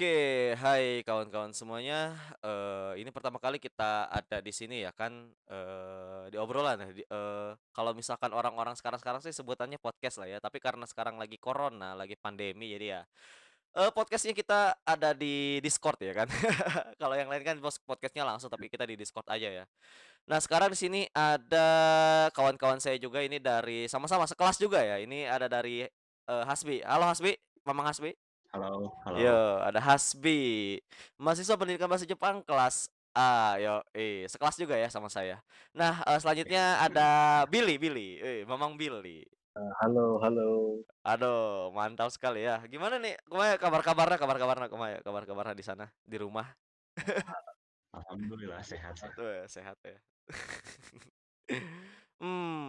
Hai kawan-kawan semuanya, ini pertama kali kita ada di sini ya kan, di obrolan ya, kalau misalkan orang-orang sekarang-sekarang sih sebutannya podcast lah ya, tapi karena sekarang lagi corona, lagi pandemi jadi ya, podcast kita ada di Discord ya kan. Kalau yang lain kan podcast-nya langsung, tapi kita di Discord aja ya. Nah sekarang di sini ada kawan-kawan saya juga ini dari sama-sama sekelas juga ya, ini ada dari, Hasbi. Halo Hasbi, Mamang Hasbi. Halo Yo, halo. ada Hasbi, mahasiswa pendidikan bahasa Jepang kelas A, yoi, sekelas juga ya sama saya. Nah, selanjutnya ada Billy, Mamang Billy. Halo halo. Aduh, mantap sekali ya. Gimana nih, kumaha kabar-kabarna kumaha kabar-kabarna di sana, di rumah? Alhamdulillah sehat-sehat. Sehat ya?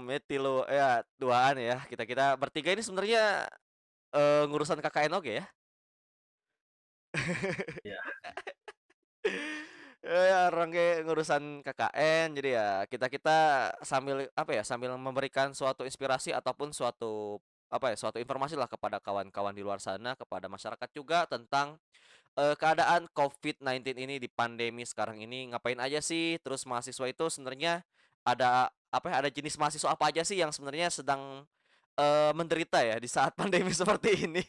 Ya tilu ya, duaan ya, kita-kita bertiga ini sebenarnya, ngurusan KKN oge ya? Ya, Ya orang ge ngurusan KKN, jadi ya kita-kita sambil, apa ya, sambil memberikan suatu inspirasi ataupun suatu, apa ya, suatu informasi lah kepada kawan-kawan di luar sana, kepada masyarakat juga tentang, keadaan COVID-19 ini di pandemi sekarang ini ngapain aja sih, terus mahasiswa itu sebenarnya ada, apa ya, ada jenis mahasiswa apa aja sih yang sebenarnya sedang, menderita ya di saat pandemi seperti ini.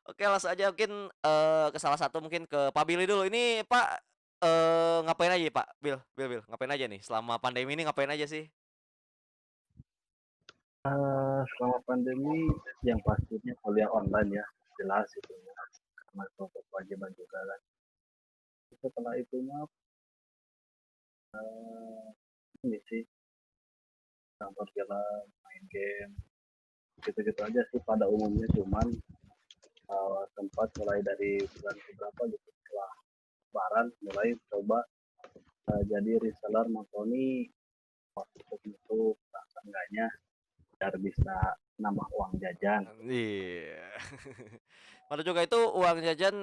Oke, langsung aja mungkin, ke salah satu mungkin ke Pak Billy dulu. Ini Pak, ngapain aja Pak? Bil, ngapain aja nih? Selama pandemi ini ngapain aja sih? selama pandemi yang pastinya kuliah online ya, jelas itu ya, karena itu kewajiban juga kan. Setelah itu mah ini sih nonton film, main game, gitu-gitu aja sih pada umumnya. Cuman sempat mulai dari bulan beberapa gitu setelah Lebaran mulai coba jadi reseller Montoni untuk YouTube, nah, seenggaknya biar bisa nambah uang jajan. Iya. Mana juga itu uang jajan,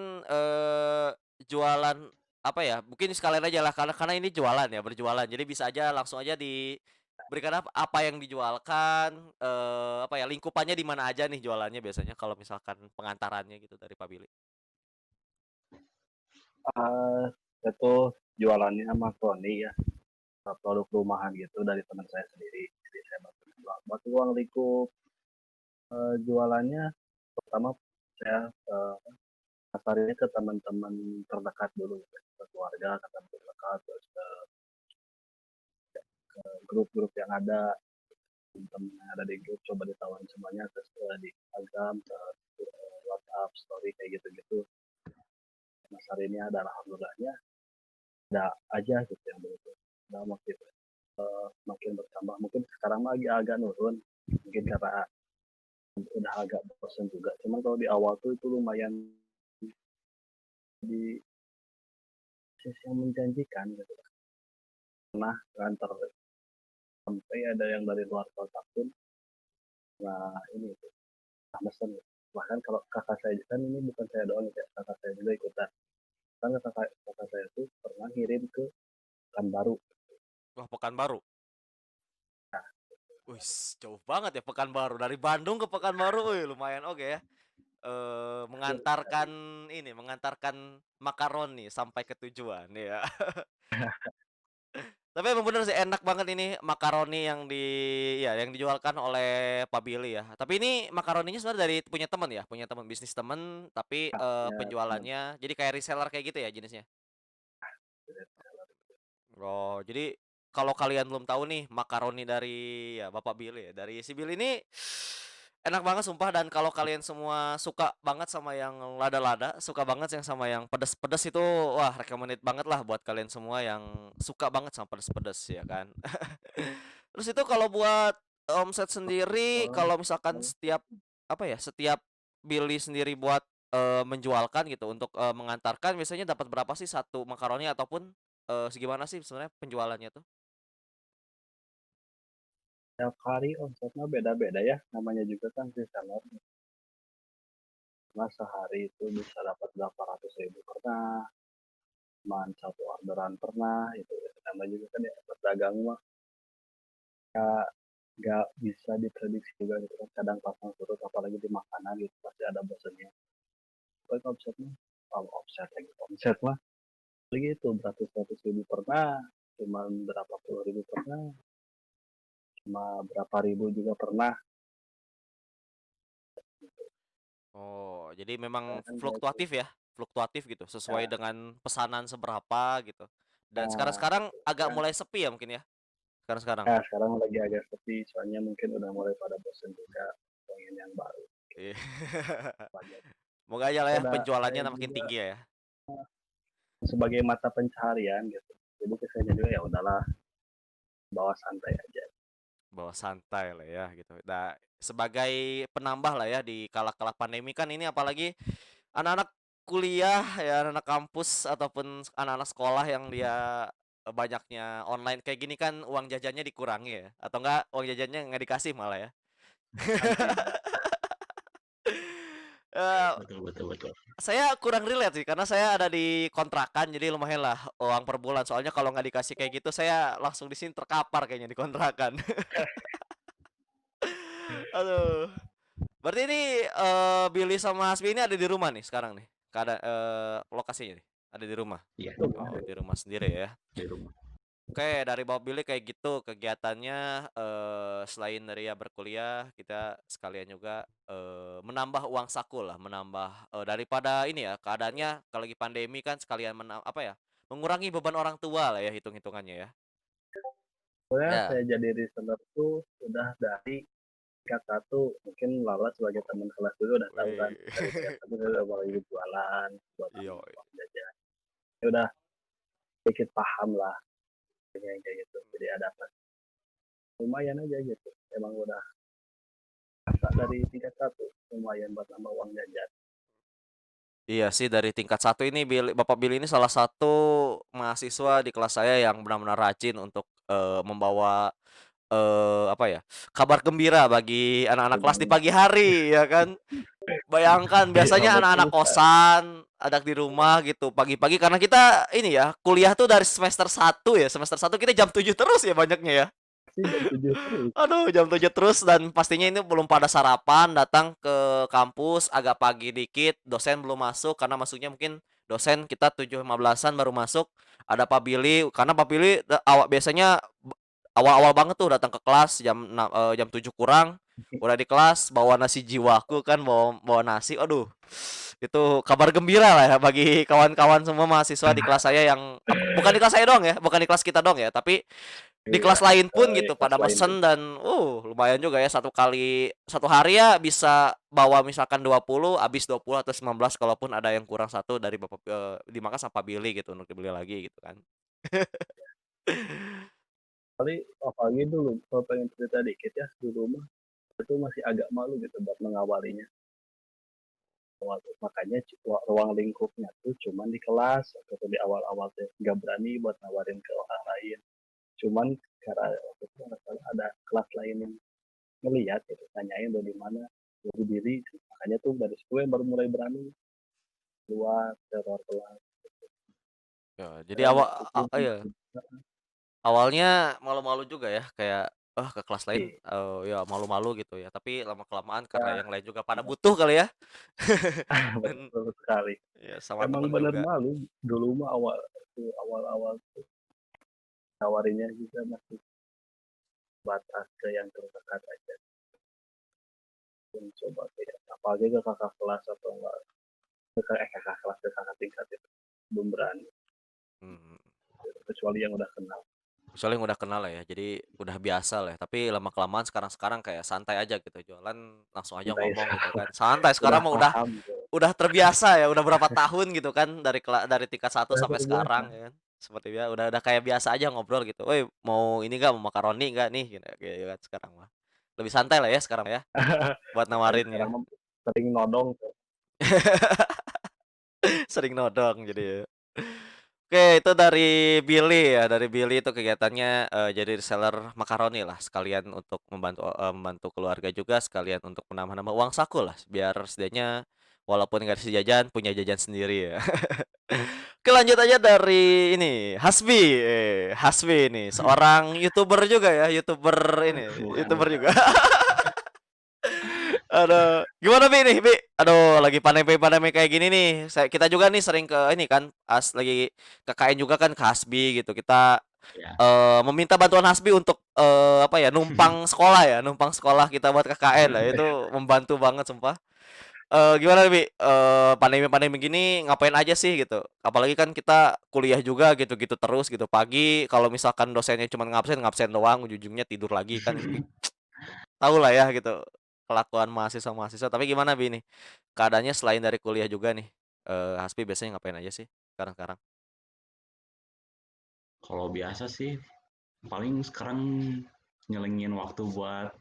jualan, apa ya, mungkin sekalian aja lah karena ini jualan ya, berjualan. Jadi bisa aja langsung aja diberikan apa yang dijualkan, apa ya, lingkupannya di mana aja nih jualannya biasanya kalau misalkan pengantarannya gitu dari Pak Billy? Ah, itu jualannya sama Sony ya, produk rumahan gitu dari teman saya sendiri. Jadi saya bantu uang lingkup jualannya. Pertama saya pasarinnya ke teman-teman terdekat dulu, gitu. Ke keluarga, ke teman terdekat, terus ke grup-grup yang ada, teman-teman yang ada di grup coba ditawarin semuanya, terus di Instagram, terus WhatsApp, story kayak gitu-gitu. Pasarinnya ada, alhamdulillahnya ada aja gitu yang begitu. Nah, waktu itu makin bertambah. Mungkin sekarang lagi agak nurun, mungkin karena udah agak bosan juga. Cuman kalau di awal tuh itu lumayan di sisi yang menjanjikan gitu. Pernah nganter sampai ada yang dari luar kota pun, nah ini tuh, nah mesen. Bahkan kalau kakak saya kan, ini bukan saya doang ya, kakak saya juga ikutan. Kan kakak saya tuh pernah ngirim ke Pekanbaru. Wah, Pekanbaru? Wis, jauh banget ya Pekanbaru, dari Bandung ke Pekanbaru, wih lumayan oke ya, Hasil dari mengantarkan mengantarkan makaroni sampai ke tujuan, ya. Tapi emang bener sih enak banget ini makaroni yang ya yang dijualkan oleh Pak Billy ya. Tapi ini makaroninya sebenarnya dari punya temen ya, punya temen, bisnis temen, tapi, ya teman. penjualannya jadi kayak reseller kayak gitu ya jenisnya? Oh, jadi kalau kalian belum tahu nih makaroni dari ya Bapak Billy ya, dari si Billy ini enak banget sumpah, dan kalau kalian semua suka banget sama yang lada-lada, suka banget yang sama yang pedes-pedes itu, wah recommended banget lah buat kalian semua yang suka banget sama pedes-pedes ya kan. Terus itu kalau buat omset sendiri, Oh, kalau misalkan setiap, apa ya, setiap Billy sendiri buat, menjualkan gitu untuk, mengantarkan biasanya dapat berapa sih satu makaroni ataupun, segimana sih sebenarnya penjualannya tuh? tiap hari omsetnya beda-beda ya, namanya juga kan reseller. Nah, sehari itu bisa dapat berapa ratus ribu pernah, cuman satu orderan pernah, itu namanya juga kan ya berdagang mah nggak bisa diprediksi juga gitu kan, kadang pasang surut apalagi di makanan gitu pasti ada bosannya. Paling omset lagi, omset mah begitu beratus-ratus ribu pernah, cuman berapa puluh ribu pernah, cuma berapa ribu juga pernah. Oh, jadi memang Kan kayak gitu. fluktuatif ya? Fluktuatif gitu, sesuai Ya, dengan pesanan seberapa gitu. Dan nah, sekarang-sekarang agak kan. mulai sepi ya mungkin ya? Sekarang-sekarang? Nah, sekarang lagi agak sepi, soalnya mungkin udah mulai pada bosan juga pengen yang baru. Iya. Banyak. Moga aja lah ya Udah, saya penjualannya makin juga tinggi ya. sebagai mata pencaharian gitu. Jadi kesannya juga ya udahlah, bawa santai aja. Bawa santai lah ya gitu. Nah, sebagai penambah lah ya di kala-kala pandemi kan ini apalagi anak-anak kuliah ya, anak-anak kampus ataupun anak-anak sekolah yang dia banyaknya online kayak gini kan uang jajannya dikurangi ya atau enggak uang jajannya nggak dikasih malah ya. Nanti benar. Eh, Betul betul betul. saya kurang relate sih karena saya ada di kontrakan jadi lumayan lah uang per bulan soalnya kalau nggak dikasih kayak gitu saya langsung di sini terkapar kayaknya di kontrakan. Aduh. Berarti ini Billy sama Hasbi ini ada di rumah nih sekarang nih. Lokasinya nih. Ada di rumah. Iya, Oh, di rumah sendiri ya. di rumah. Oke, dari Bapak Billy kayak gitu kegiatannya selain dari ya berkuliah, kita sekalian juga menambah uang saku lah, menambah daripada ini ya, keadaannya kalau lagi pandemi kan sekalian apa ya? Mengurangi beban orang tua lah ya hitung-hitungannya ya. Sebenarnya Ya. saya jadi reseller tuh udah dari tingkat satu, mungkin Lala sebagai teman kelas dulu udah tahu kan, Wih. dari tingkat satu saya udah mulai jualan, buat Iya. nambah uang jajan. Ya udah sedikit paham lah kayak gitu. Jadi ada apa? Lumayan aja gitu. Emang udah rasa dari tingkat satu lumayan buat nambah uang jajan. Iya sih dari tingkat satu ini Bapak Billy ini salah satu mahasiswa di kelas saya yang benar-benar rajin untuk membawa apa ya, kabar gembira bagi anak-anak kelas di Lumayan. pagi hari ya kan. Bayangkan Iya biasanya anak-anak betul kan. kosan, ada di rumah gitu pagi-pagi karena kita ini ya, kuliah tuh dari semester 1 ya, semester 1 kita jam 7 terus ya banyaknya ya. Sih jam 7 terus. Aduh, jam 7 terus dan pastinya ini belum pada sarapan, datang ke kampus agak pagi dikit, dosen belum masuk karena masuknya mungkin dosen kita 7.15-an baru masuk. Ada Pak Billy, karena Pak Billy biasanya awal-awal banget tuh datang ke kelas jam 7 kurang, udah di kelas bawa nasi jiwaku kan, bawa bawa nasi. Aduh, itu kabar gembira lah ya bagi kawan-kawan semua mahasiswa di kelas saya yang bukan di kelas saya doang ya, bukan di kelas kita doang ya, tapi di Iya, kelas lain pun ya, gitu kelas pada lain tuh. mesen dan lumayan juga ya satu hari ya bisa bawa misalkan 20 habis 20 atau 19 kalaupun ada yang kurang satu dari Bapak dimakan sama Pak Billy gitu untuk dibeli lagi gitu kan. Kali apalagi dulu kalau pengen cerita dikit ya di rumah itu masih agak malu gitu buat mengawalinya. Makanya ruang lingkupnya tuh cuman di kelas atau di awal-awal tuh nggak berani buat nawarin ke orang lain. Cuman karena waktu itu nggak salah ada kelas lain yang ngeliat gitu, tanyain dari mana dari diri, makanya tuh dari situ baru mulai berani keluar teror kelas. Ya, jadi Karena waktu itu iya, awalnya malu-malu juga ya kayak ke kelas lain sih ya malu-malu gitu ya, tapi lama-kelamaan karena ya yang lain juga pada butuh kali ya. Dan betul sekali. ya sama Emang temen bener juga. malu dulu mah awal-awal tuh tawarinnya juga masih batas ke yang terdekat aja. Coba kayak apalagi ke kakak kelas atau enggak kakak kelas ke kakak tingkat itu belum berani Hmm. kecuali yang udah kenal. Soalnya udah kenal lah ya, jadi udah biasa lah ya. Tapi lama-kelamaan sekarang-sekarang kayak santai aja gitu, jualan langsung aja Santai ngomong gitu kan. Santai udah sekarang mah paham gitu. udah terbiasa ya, udah berapa tahun gitu kan dari tingkat satu Udah sampai terbiasa. sekarang ya kan. Seperti ya udah kayak biasa aja ngobrol gitu. "Woi, mau ini enggak, mau makaroni enggak nih?" Gitu gitu kan sekarang mah. Lebih santai lah ya sekarang ya buat Tapi nawarin ya. sekarang mah sering nodong tuh. Sering nodong jadi ya. Oke, itu dari Billy ya, dari Billy itu kegiatannya jadi reseller makaroni lah, sekalian untuk membantu keluarga juga, sekalian untuk menambah-nambah uang saku lah, biar setidaknya walaupun nggak dikasih jajan, punya jajan sendiri ya. Oke, lanjut aja dari ini, Hasbi, Hasbi ini seorang YouTuber juga ya, YouTuber ini, YouTuber Bukan. juga. Aduh, gimana Bi nih Bi? Aduh, lagi pandemi-pandemi kayak gini nih. Kita juga nih sering ke ini kan, lagi ke KKN juga kan ke Hasbi gitu. Kita Ya. meminta bantuan Hasbi untuk apa ya, numpang sekolah kita buat KKN lah. Itu membantu banget sumpah. Gimana Bi? Pandemi-pandemi gini ngapain aja sih gitu? Apalagi kan kita kuliah juga gitu-gitu terus gitu. Pagi kalau misalkan dosennya cuma ngabsen, ngabsen doang, ujung-ujungnya tidur lagi kan. Tahu lah ya gitu kelakuan mahasiswa-mahasiswa. Tapi gimana Bi nih? Keadaannya selain dari kuliah juga nih. Hasbi biasanya ngapain aja sih sekarang-sekarang? Kalau biasa sih paling sekarang nyelengin waktu buat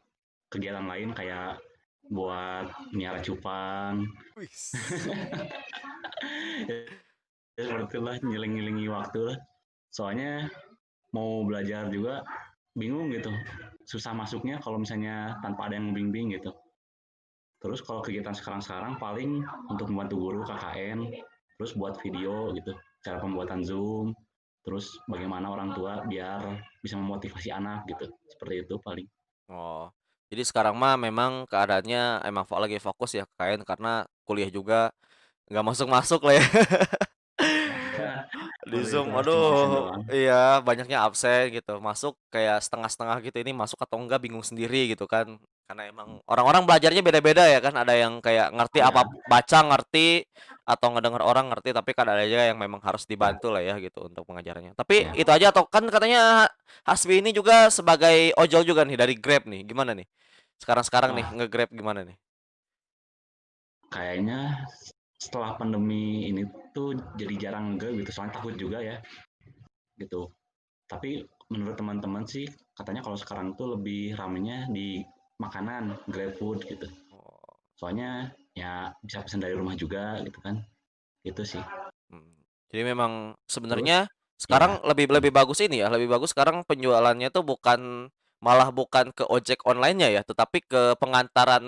kegiatan lain kayak buat miara cupang. Wih. Ya seperti lah nyelengi waktu lah. Soalnya mau belajar juga bingung gitu. Susah masuknya kalau misalnya tanpa ada yang membimbing gitu. Terus kalau kegiatan sekarang-sekarang paling untuk membantu guru KKN, terus buat video gitu, cara pembuatan Zoom, terus bagaimana orang tua biar bisa memotivasi anak gitu. Seperti itu paling. Oh. Jadi sekarang mah memang keadaannya emang lagi fokus ya KKN karena kuliah juga nggak masuk-masuk lah ya. Ya, Di seperti Zoom, itulah cuma absen aduh, doang. iya banyaknya absen gitu. Masuk kayak setengah-setengah gitu. Ini masuk atau enggak bingung sendiri gitu kan. Karena emang orang-orang belajarnya beda-beda ya kan. Ada yang kayak ngerti apa Ya, baca ngerti atau ngedenger orang ngerti. Tapi kan ada juga yang memang harus dibantu lah ya gitu untuk pengajarannya. Tapi ya. itu aja atau kan katanya Hasbi ini juga sebagai ojol juga nih dari Grab nih. Gimana nih? Sekarang-sekarang nih Wah, nge-Grab gimana nih? kayaknya setelah pandemi ini tuh jadi jarang enggak gitu. Soalnya takut juga ya gitu. Tapi menurut teman-teman sih katanya kalau sekarang tuh lebih ramenya di makanan, GrabFood gitu. Oh, Soalnya ya bisa pesan dari rumah juga gitu kan. Itu sih. hmm. Jadi memang Terus sebenarnya ya, sekarang lebih lebih bagus ini ya, lebih bagus sekarang penjualannya tuh bukan ke ojek online-nya ya, tetapi ke pengantaran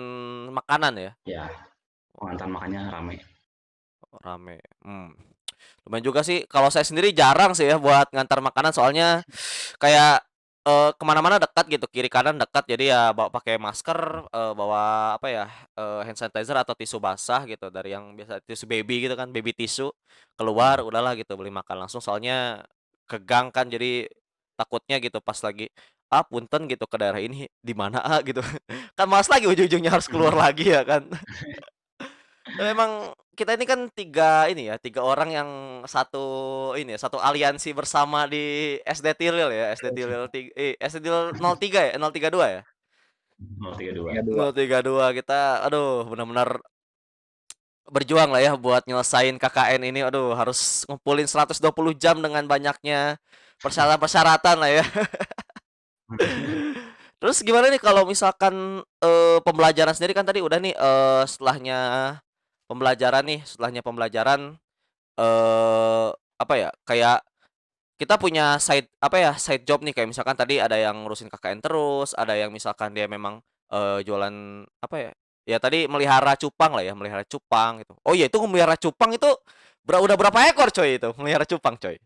makanan ya. ya pengantar makannya rame. Oh, rame. Lumayan juga sih. Kalau saya sendiri jarang sih ya buat ngantar makanan soalnya kayak kemana-mana dekat gitu, kiri kanan dekat. Jadi ya bawa pakai masker, bawa apa ya, hand sanitizer atau tisu basah gitu dari yang biasa tisu baby gitu kan, baby tisu. Keluar udahlah gitu beli makan langsung soalnya ke gang kan jadi takutnya gitu pas lagi, "Ah, punten gitu ke daerah ini di mana ah?" gitu. Kan males lagi ujung-ujungnya harus keluar lagi ya kan. Emang kita ini kan tiga orang yang satu aliansi bersama di SD Tiril ya, SD Tiril 03 ya, 032 ya? 032. 32. 032 kita aduh benar-benar berjuang lah ya buat nyelesain KKN ini. Aduh harus ngumpulin 120 jam dengan banyaknya persyaratan-persyaratan lah ya. Terus gimana nih kalau misalkan, pembelajaran sendiri kan tadi udah nih, setelahnya pembelajaran, apa ya, kayak kita punya side job nih kayak misalkan tadi ada yang ngurusin KKN terus, ada yang misalkan dia memang, jualan apa ya, ya tadi melihara cupang lah ya, melihara cupang gitu. Oh iya itu melihara cupang itu udah berapa ekor coy itu melihara cupang coy?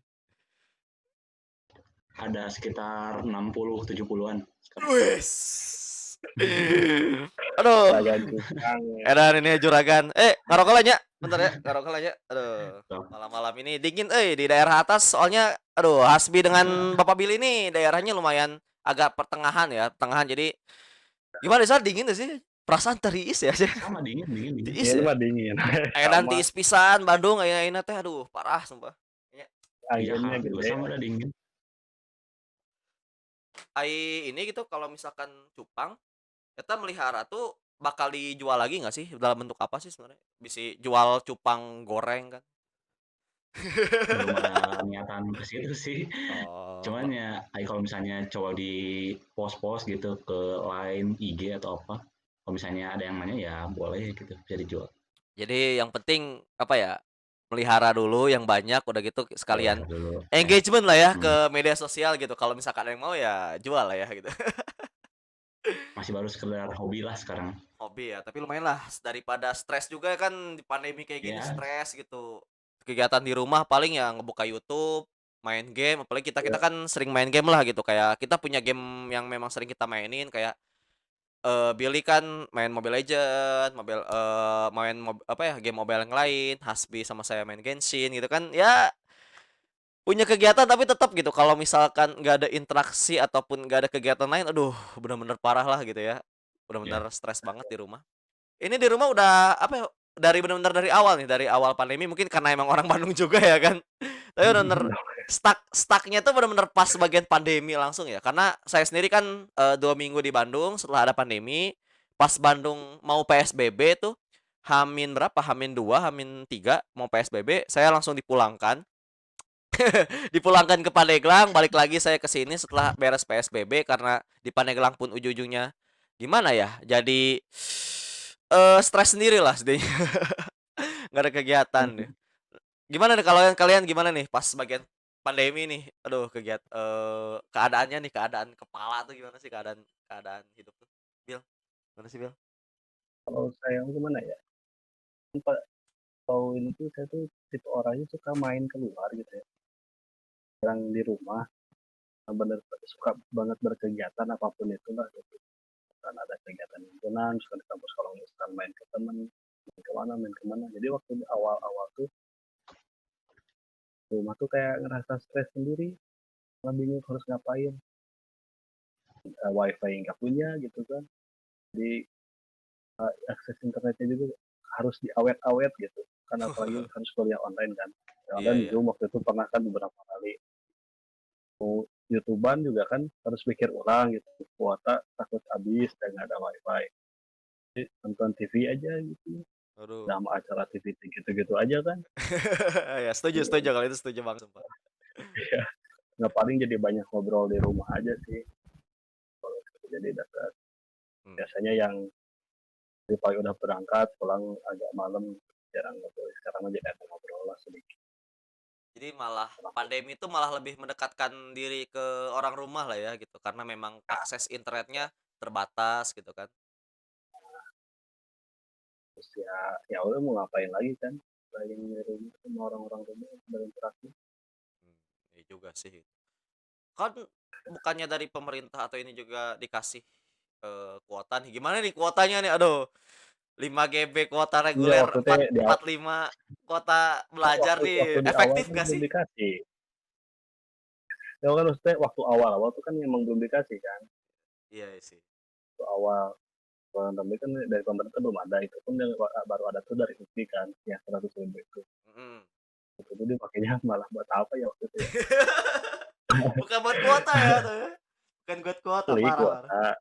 Ada sekitar 60-70-an sekarang. Wes. Aduh, Juragan cupang ya. edan ini juragan. Ngarokok lah nya, bentar ya, ngarokok lah nya. Aduh, malam-malam ini dingin di daerah atas soalnya aduh Hasbi dengan Bapak Billy ini daerahnya lumayan agak pertengahan ya, pertengahan. Jadi gimana sih dingin tuh sih? Perasaan teriis ya sih. Sama dingin, dingin, dingin. Tiis Ini ya. mah dingin. Edan Sama tiis pisan Bandung ayeuna teh aduh parah sumpah. Nya. Di anginnya Jakarta juga gede. sama ada dingin. Ini gitu kalau misalkan cupang kita melihara tuh bakal dijual lagi nggak sih? Dalam bentuk apa sih sebenarnya? Bisa jual cupang goreng kan? Belum ada niatan ke situ sih. Oh, Cuman ya, kalau misalnya coba di post-post gitu ke line IG atau apa, kalau misalnya ada yang nanya ya boleh gitu, bisa dijual. jadi yang penting apa ya? Melihara dulu yang banyak udah gitu Ya sekalian dulu. Ya. engagement lah ya Hmm. ke media sosial gitu. Kalau misalkan ada yang mau ya jual lah ya gitu. Masih baru sekedar hobi lah sekarang. Hobi ya, tapi lumayan lah daripada stres juga kan di pandemi kayak gini Ya, stres gitu. Kegiatan di rumah paling ya ngebuka YouTube, main game, apalagi kita kita Ya, kan sering main game lah gitu kayak kita punya game yang memang sering kita mainin kayak Billy kan main Mobile Legends, game mobile yang lain, Hasbi sama saya main Genshin gitu kan. Ya punya kegiatan tapi tetap gitu kalau misalkan nggak ada interaksi ataupun nggak ada kegiatan lain, aduh bener-bener parah lah gitu ya. Ya. Bener-bener stres banget di rumah. Ini di rumah udah apa ya, dari bener-bener dari awal nih, dari awal pandemi mungkin karena emang orang Bandung juga ya kan. Tapi bener-bener stucknya tuh bener-bener pas bagian pandemi langsung ya. Karena saya sendiri kan 2 minggu di Bandung setelah ada pandemi. Pas Bandung mau PSBB tuh Hamin berapa? Hamin 2, Hamin 3 mau PSBB, saya langsung dipulangkan. Dipulangkan ke Pandeglang, balik lagi saya ke sini setelah beres PSBB karena di Pandeglang pun ujung-ujungnya gimana ya? Jadi stres sendiri lah sedihnya. Nggak ada kegiatan deh. Gimana nih kalau kalian gimana nih pas bagian pandemi nih? Aduh, keadaannya nih, keadaan kepala tuh gimana sih keadaan keadaan hidup tuh? Bil, gimana sih Bil? Kalau saya gimana ya? Pak, kalau ini tuh saya tuh tipe orangnya suka main keluar gitu ya. Jarang di rumah, bener suka banget berkegiatan apapun itulah gitu. Kan ada kegiatan himpunan, suka di kampus kalau misalkan main ke temen, main kemana. Jadi waktu di awal-awal tuh rumah tuh kayak ngerasa stres sendiri, malah bingung harus ngapain. Wifi nggak punya gitu kan. Jadi akses internetnya juga harus diawet-awet gitu. Karena apalagi harus kuliah online kan. Iya, Dan iya. Zoom waktu itu pernah kan beberapa kali. Mau YouTubean juga kan harus pikir ulang gitu. Kuota takut habis dan nggak ada wifi. Jadi nonton TV aja gitu. Aduh. Sama acara TV gitu-gitu aja kan. Ya, setuju, setuju kalau itu setuju banget sumpah. Ya, nggak paling jadi banyak ngobrol di rumah aja sih. Kalau jadi dapat Hmm. biasanya yang di pagi udah berangkat pulang agak malam jarang ngobrol. Sekarang aja ada ngobrol lah sedikit. Jadi malah pandemi itu malah lebih mendekatkan diri ke orang rumah lah ya gitu karena memang akses internetnya terbatas gitu kan. Terus ya udah mau ngapain lagi kan selain di rumah sama orang-orang rumah berinteraksi. Hmm, iya juga sih. Kan bukannya dari pemerintah atau ini juga dikasih kuota nih. Gimana nih kuotanya nih? Aduh, 5 GB kuota Iya reguler, waktu itu 45 kuota belajar waktu nih. di awal Efektif kan gak belum sih? dikasih. Ya kan maksudnya waktu awal-awal tuh kan emang belum dikasih kan. Iya sih. Waktu awal pandemi kan dari pemerintah belum ada, itu pun yang baru ada tuh dari TV kan yang 100.000 itu. Mm. Itu dipakainya malah buat apa ya waktu itu ya? Bukan buat kuota ya tuh ya. Bukan buat kuota, Beli parah parah.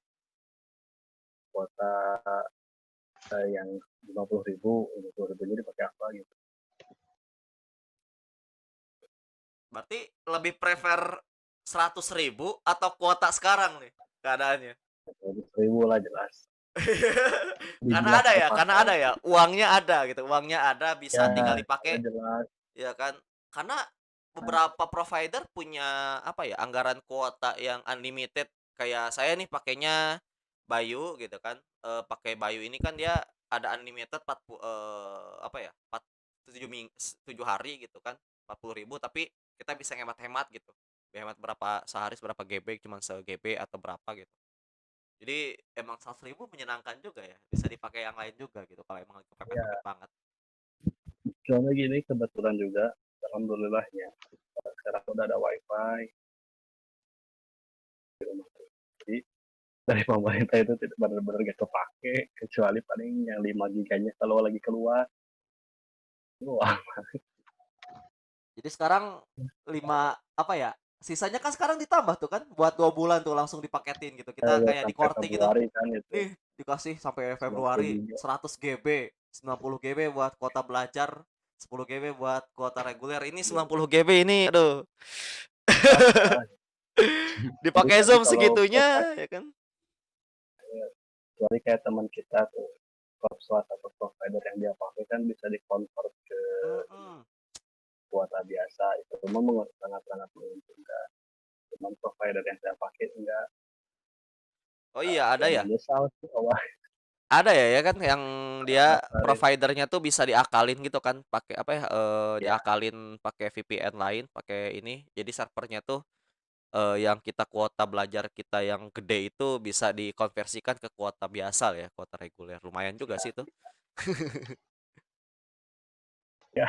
kuota yang 50.000, 50.000 jadi pakai apa gitu. Berarti lebih prefer 100.000 atau kuota sekarang nih keadaannya? 100.000 lah jelas. Lebih Karena jelas ada ya, karena terpakai. ada ya, uangnya ada gitu, uangnya ada bisa Ya, tinggal karena dipakai, jelas. ya kan? Karena Nah, beberapa provider punya apa ya, anggaran kuota yang unlimited. Kayak saya nih pakainya Bayu gitu kan. Pakai Bayu ini kan dia ada unlimited apa ya? 7 hari gitu kan. 40.000 tapi kita bisa hemat-hemat gitu. Hemat berapa sehari berapa GB cuma se-GB atau berapa gitu. Jadi emang 100.000 menyenangkan juga ya. Bisa dipakai yang lain juga gitu kalau emang kepepet-pepet ya, banget. soalnya gini kebetulan juga, alhamdulillahnya sekarang udah ada wifi di rumah. Jadi dari pemerintah itu tidak benar-benar gak kepake, kecuali paling yang 5 giganya kalau lagi keluar. Wah, Jadi sekarang 5 apa ya? Sisanya kan sekarang ditambah tuh kan buat 2 bulan tuh langsung dipaketin gitu. Kita kayak di sampai korting gitu. Februari kan itu Nih dikasih sampai 90 Februari giga. 100 GB, 90 GB buat kuota belajar, 10 GB buat kuota reguler. Ini 90 GB ini aduh. Berapa? Jadi Dipakai kan Zoom kalau segitunya ya kan. kecuali kayak teman kita tuh swasta atau provider yang dia pakai kan bisa dikonvert ke Mm-mm. kuota biasa, itu memang sangat-sangat menguntungkan. Cuman provider yang saya pakai enggak, Oh iya ada agak ya. menyesal sih awal. Ada ya kan yang dia Daftarin providernya tuh bisa diakalin gitu kan pakai apa ya ya diakalin pakai VPN lain pakai ini jadi servernya tuh yang kita kuota belajar kita yang gede itu bisa dikonversikan ke kuota biasa lah ya, kuota reguler. Lumayan juga sih itu. Ya,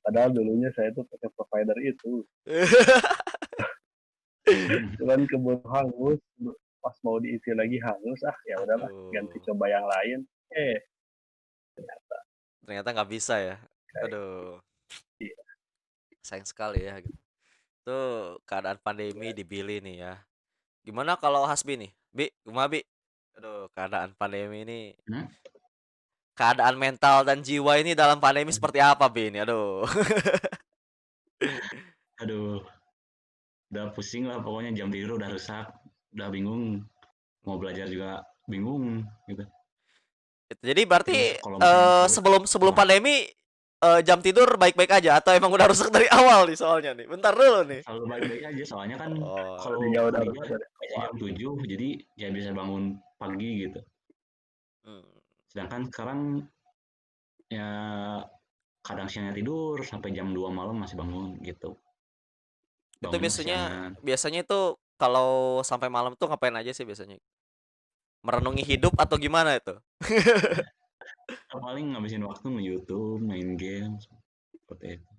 padahal dulunya saya tuh pakai provider itu. Cuman keburu hangus, pas mau diisi lagi hangus, ya udahlah, ganti Aduh, coba yang lain. Ternyata ternyata nggak bisa ya. kayak Aduh, iya. sayang sekali ya gitu. Itu keadaan pandemi di Billy nih ya. Gimana kalau Hasbi nih? Bi, gimana Bi? Aduh, keadaan pandemi ini, Hmm? keadaan mental dan jiwa ini dalam pandemi seperti apa Bi ini? Aduh. Aduh, udah pusing lah pokoknya, jam tidur udah rusak, udah bingung, mau belajar juga bingung gitu. Jadi berarti Terus kalau misalnya keluar, sebelum sebelum apa? pandemi jam tidur baik-baik aja atau emang udah rusak dari awal nih soalnya nih? Bentar dulu nih. Selalu baik-baik aja, soalnya kan Oh, kalau Tadinya udah kuliah rusak dari biasa awal. jam 7, jadi ya bisa bangun pagi gitu. hmm. Sedangkan sekarang ya kadang siangnya tidur sampai jam 2 malam masih bangun gitu. Itu Bangunnya biasanya kesiangan. biasanya itu kalau sampai malam tuh ngapain aja sih biasanya? Merenungi hidup atau gimana itu? Paling ngabisin waktu nge-YouTube, main game, seperti itu.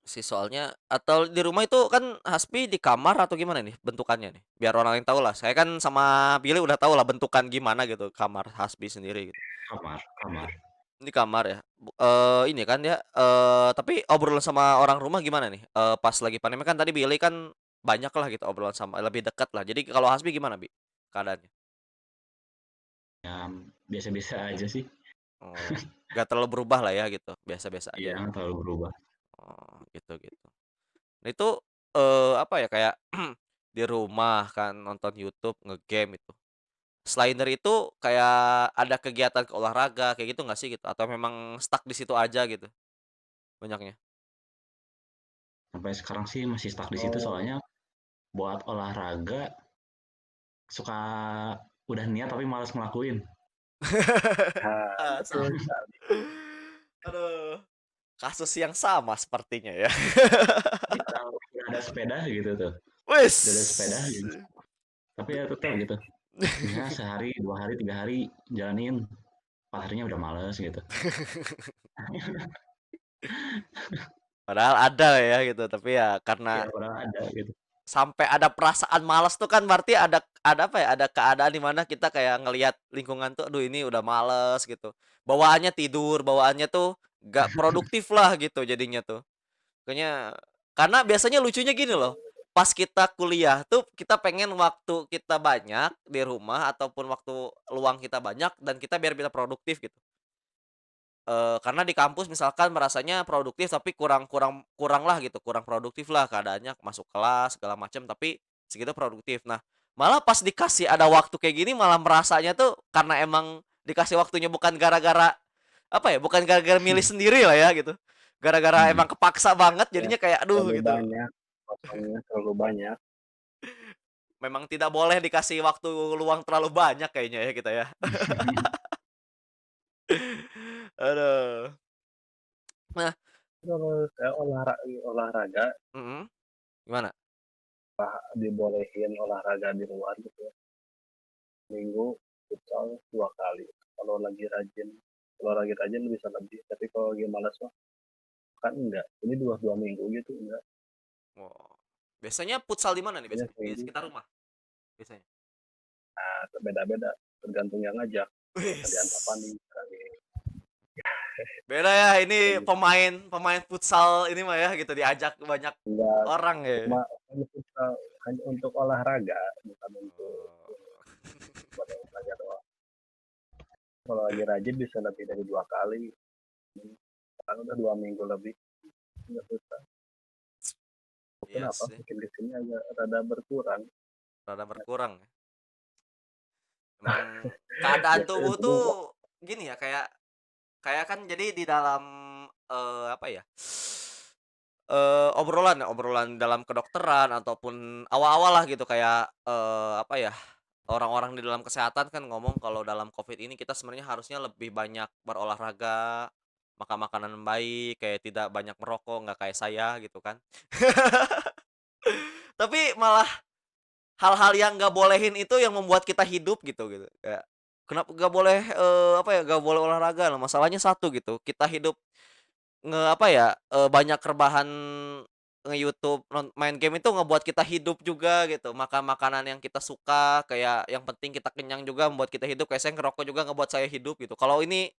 Sih soalnya atau di rumah itu kan Hasbi di kamar atau gimana nih bentukannya nih? Biar orang lain tahu lah. Saya kan sama Billy udah tahu lah bentukan gimana gitu kamar Hasbi sendiri gitu. Kamar, kamar. Di kamar ya. Ini kan ya tapi obrolan sama orang rumah gimana nih? Pas lagi pandemi kan tadi Billy kan banyak lah gitu obrolan sama lebih dekat lah. Jadi kalau Hasbi gimana, Bi? Keadaannya? Ya biasa-biasa aja sih. Oh, nggak terlalu berubah lah ya gitu. Biasa-biasa aja Iya, ya. nggak terlalu berubah. Oh, gitu-gitu. Nah itu apa ya kayak di rumah kan nonton YouTube, nge-game itu. Selain dari itu kayak ada kegiatan ke olahraga kayak gitu nggak sih gitu? Atau memang stuck di situ aja gitu banyaknya? Sampai sekarang sih masih stuck di situ, Oh, soalnya buat olahraga suka udah niat tapi malas ngelakuin. nah, Ah, betul sama. sekali. Aduh, kasus yang sama sepertinya ya. Kita udah ada sepeda gitu tuh, udah ada sepeda Wis. gitu. Tapi ya tetap gitu. Misalnya sehari, 2 hari, 3 hari jalanin, 4 harinya udah males gitu. Padahal ada ya gitu, tapi ya Ya karena padahal ada gitu. sampai ada perasaan malas tuh kan berarti ada apa ya, ada keadaan di mana kita kayak ngelihat lingkungan tuh, aduh ini udah males gitu. Bawaannya tidur, bawaannya tuh gak produktif lah gitu jadinya tuh. Kayaknya karena biasanya lucunya gini loh, pas kita kuliah tuh kita pengen waktu kita banyak di rumah ataupun waktu luang kita banyak dan kita biar bisa produktif gitu. Karena di kampus misalkan merasanya produktif tapi kurang kurang kurang lah gitu, kurang produktif lah keadaannya masuk kelas segala macam tapi segitu produktif. Nah, malah pas dikasih ada waktu kayak gini malah merasanya tuh karena emang dikasih waktunya bukan gara-gara apa ya, bukan gara-gara milih sendiri lah ya gitu. Gara-gara Hmm. emang kepaksa banget Ya, jadinya kayak aduh terlalu gitu. banyak, kosongnya terlalu banyak. Memang tidak boleh dikasih waktu luang terlalu banyak kayaknya ya kita ya. Aduh. Nah, Kalau saya olahraga mhm, gimana? dibolehin olahraga di luar gitu ya. Minggu futsal 2 kali. Kalau lagi rajin bisa lebih. Tapi kalau lagi malas mah kan enggak. Ini dua minggu gitu enggak. Oh. Biasanya futsal di mana nih Hanya biasanya? Di seminggu. sekitar rumah biasanya? Nah, beda-beda. Tergantung yang ngajak. Sekali Wis. Antapani, sekali Beda ya kayak ini gitu. pemain pemain futsal ini mah ya gitu diajak banyak Enggak orang ya. cuma hanya futsal hanya untuk olahraga, bukan untuk Oh. buat olahraga doang. Kalau lagi rajin bisa lebih dari 2 kali. Sekarang udah 2 minggu lebih. Nggak futsal. Iya Kenapa? sih, Makin kesini agak rada berkurang. rada berkurang ya. Emang keadaan Biasanya tubuh dulu tuh gini ya kayak kayak kan jadi di dalam apa ya? Obrolan ya, obrolan dalam kedokteran ataupun awal-awal lah gitu kayak apa ya? Orang-orang di dalam kesehatan kan ngomong kalau dalam Covid ini kita sebenarnya harusnya lebih banyak berolahraga, makan makanan baik, kayak tidak banyak merokok, nggak kayak saya gitu kan. Tapi malah hal-hal yang nggak bolehin itu yang membuat kita hidup gitu gitu. Kayak kenapa nggak boleh, apa ya, nggak boleh olahraga lah, masalahnya satu gitu, kita hidup apa ya, banyak rebahan nge-YouTube, main game itu ngebuat kita hidup juga gitu, makan makanan yang kita suka, kayak yang penting kita kenyang juga membuat kita hidup, kayak saya ngerokok juga ngebuat saya hidup gitu. Kalau ini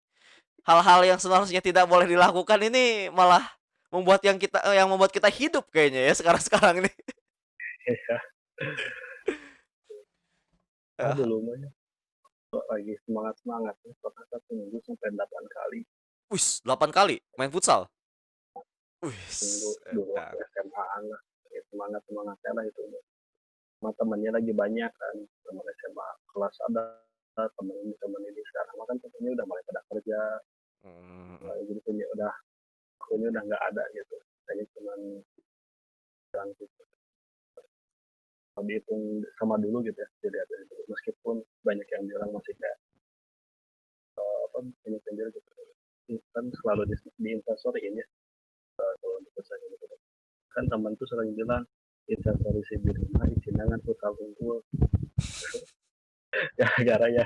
hal-hal yang seharusnya tidak boleh dilakukan ini malah yang membuat kita hidup kayaknya ya sekarang-sekarang ini. Iya. Heeh. Dulu mah ya, lagi semangat-semangat ya, pernah satu minggu sampai 8 kali. Wis, 8 kali main futsal? Dulu Wis, dulu waktu edan. SMA-an lah, ya semangat-semangatnya lah itu. Sama temennya lagi banyak kan, temen SMA kelas ada, temen ini sekarang mah kan temennya udah mulai pada kerja, Mhm. jadi punya udah akunya udah nggak ada gitu. Kayaknya cuman bilang gitu. Kalau dihitung sama dulu gitu ya, dilihat dari dulu. Meskipun banyak yang bilang masih kayak apa banyak yang bilang gitu. Kan selalu di investorin ya kalau untuk pesan gitu. Kan teman tuh sering bilang investori si di rumah isinya kan futsal unggul. Gara-gara ya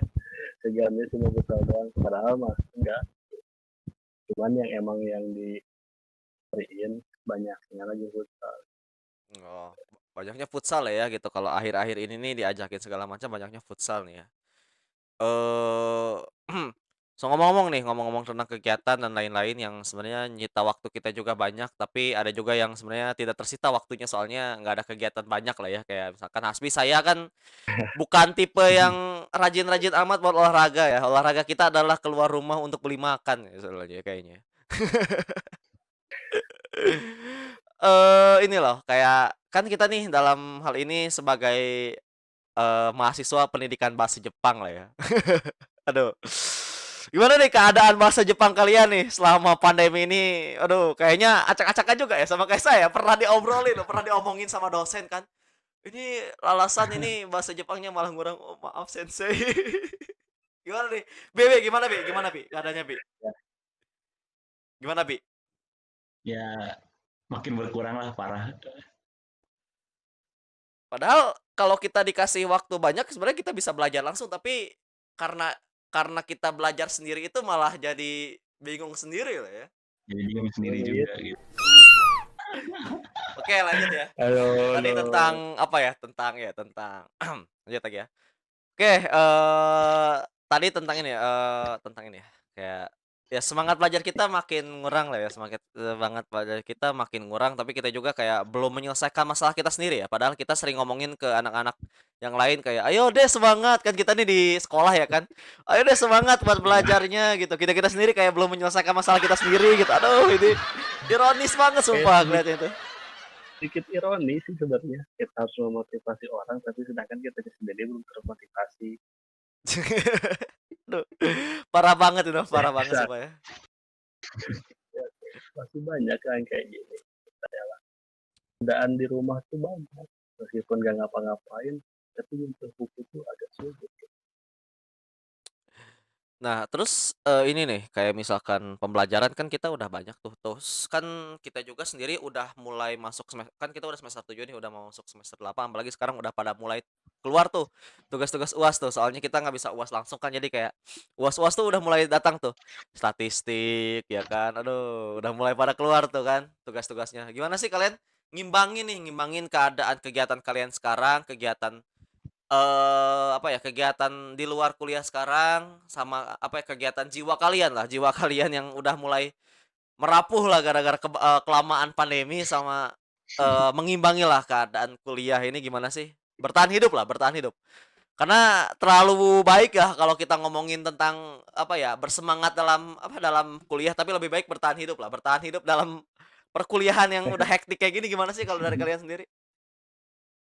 segalanya cuma futsal doang. Padahal mah enggak. Cuman yang emang yang diberiin banyaknya lagi futsal. Oh, banyaknya futsal ya gitu, kalau akhir-akhir ini nih diajakin segala macam banyaknya futsal nih ya. Eee, so ngomong-ngomong nih, ngomong-ngomong tentang kegiatan dan lain-lain yang sebenarnya nyita waktu kita juga banyak, tapi ada juga yang sebenarnya tidak tersita waktunya soalnya nggak ada kegiatan banyak lah ya, kayak misalkan Hasbi, saya kan bukan tipe yang rajin-rajin amat buat olahraga ya, olahraga kita adalah keluar rumah untuk beli makan ya soalnya kayaknya. Ini loh, kayak kan kita nih dalam hal ini sebagai, mahasiswa pendidikan bahasa Jepang lah ya. Aduh, gimana nih keadaan bahasa Jepang kalian nih selama pandemi ini? Aduh, kayaknya acak-acakan juga ya sama kayak saya, pernah diobrolin loh, pernah diomongin sama dosen kan, "Ini lalasan ini bahasa Jepangnya malah ngurang." "Oh, maaf sensei." Gimana nih? Bi, gimana Bi? Gimana Bi keadaannya Bi? Ya, Gimana Bi? Ya makin berkurang lah parah. Padahal kalau kita dikasih waktu banyak sebenarnya kita bisa belajar langsung, tapi karena karena kita belajar sendiri itu malah jadi bingung sendiri lah ya. Jadi bingung sendiri rumit. juga gitu. Oke, lanjut ya. Halo, Tadi halo. tentang apa ya? Tentang lanjut lagi ya. Oke, tadi tentang ini ya, kayak ya semangat belajar kita makin ngurang lah ya, semangat belajar kita makin ngurang, tapi kita juga kayak belum menyelesaikan masalah kita sendiri ya, padahal kita sering ngomongin ke anak-anak yang lain kayak, "Ayo deh semangat," kan kita nih di sekolah ya kan, "Ayo deh semangat buat belajarnya," gitu. Kita-kita sendiri kayak belum menyelesaikan masalah kita sendiri gitu. Aduh, ini ironis banget Kayak sumpah ngeliatnya itu. sedikit ironis sih sebenarnya. Kita harus memotivasi orang, tapi sedangkan kita sendiri belum termotivasi. Aduh, parah banget itu, Ya, parah banget bisa. sumpah ya. Ya, masih banyak kan kayak gini. Kerjaan di rumah tuh banyak. Meskipun gak ngapa-ngapain, tapi untuk buku tuh agak sulit. Nah, terus, ini nih, kayak misalkan pembelajaran kan kita udah banyak tuh, terus kan kita juga sendiri udah mulai masuk kan kita udah semester 7 nih, udah mau masuk semester 8, apalagi sekarang udah pada mulai keluar tuh tugas-tugas UAS tuh, soalnya kita nggak bisa UAS langsung kan, jadi kayak UAS-UAS tuh udah mulai datang tuh, statistik ya kan, aduh, udah mulai pada keluar tuh kan tugas-tugasnya. Gimana sih kalian ngimbangin keadaan kegiatan kalian sekarang, apa ya, kegiatan di luar kuliah sekarang sama, apa ya, kegiatan jiwa kalian lah, jiwa kalian yang udah mulai merapuh lah gara-gara kelamaan pandemi sama, mengimbangilah keadaan kuliah ini gimana sih? Bertahan hidup lah, bertahan hidup. Karena terlalu baik ya kalau kita ngomongin tentang, apa ya, bersemangat dalam kuliah, tapi lebih baik bertahan hidup dalam perkuliahan yang udah hektik kayak gini gimana sih kalau dari kalian sendiri?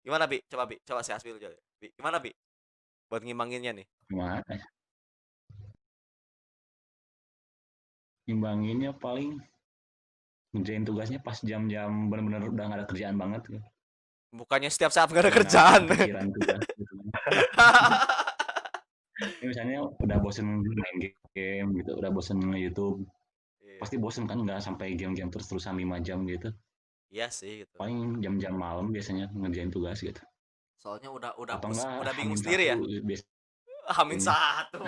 Gimana Bi? Coba Bi, coba si Hasbi dulu Bi, gimana Bi? Buat ngimbanginnya nih? Gimana ya? Imbanginnya paling ngerjain tugasnya pas jam-jam bener-bener udah gak ada kerjaan banget gitu. Bukannya setiap saat nggak ada Udah gak kerjaan. kepikiran tugas gitu kan. Ini misalnya udah bosen main game gitu, udah bosen nge-YouTube. Iya. Pasti bosen kan nggak sampai game-game terus-terusan 5 jam gitu. Iya sih gitu. Paling jam-jam malam biasanya ngerjain tugas gitu. Soalnya atau enggak udah bingung Hamin sendiri satu ya. Hamin biasanya satu.